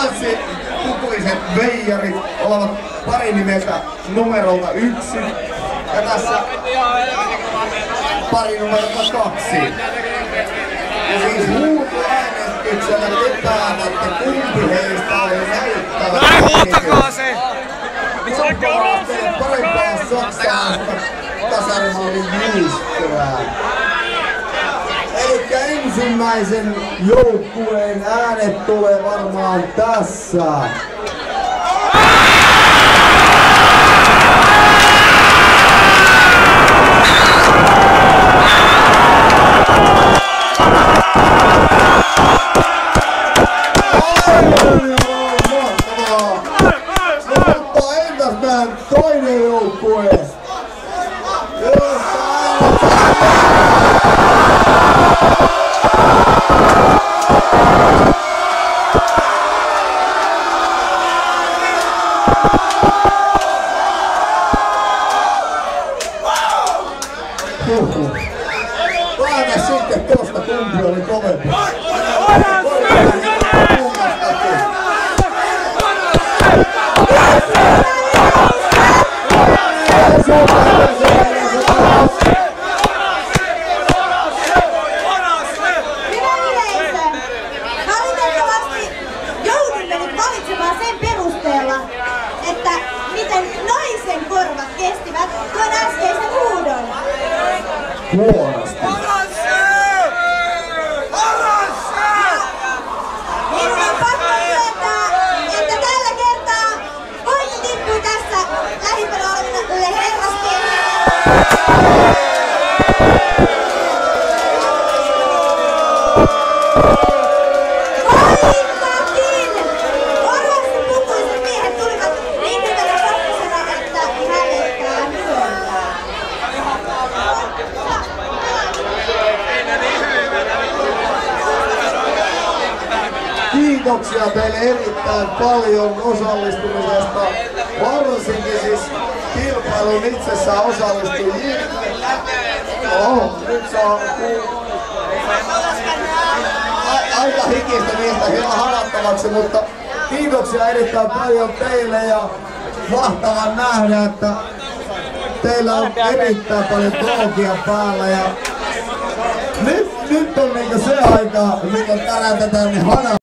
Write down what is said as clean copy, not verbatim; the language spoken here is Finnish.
Oranssipukuiset veijarit ovat pari nimeltä numerolta 1. Ja tässä pari numerolta 2. Ja siis huutoäänestyksellä te päätätte, kumpi heistä oli näyttävä. Huutakaa se! Soppaa teille parempaa saksalaista tasarmallin juistoa. Elikkä ensimmäisen joukkueen äänet tulee varmaan tässä. Toinen joukkue. Päätä sitten tosta, kumpi oli kovempi. Valitettavasti joudumme nyt valitsemaan sen perusteella, että miten naisen korvat kestivät tuon äskeisen huudon. Huonosti. Minun on pakko myöntää, että tällä kertaa voitto tippui tässä lähimpänä olevalle herrasmiehelle. Valittakin! Oranssipukuiset miehet tulivat niin hyvänä kakkosena, että hävettää myöntää. Kiitoksia teille erittäin paljon osallistumisesta. Varsinkin siis kilpailun itsessään osallistujille. Nyt saa aika hikistä miestä hieman hanattavaksi, mutta kiitoksia erittäin paljon teille ja mahtavaa nähdä, että teillä on erittäin paljon bloogia päällä ja nyt on niinku se aika, milloin tärätetään niin hana.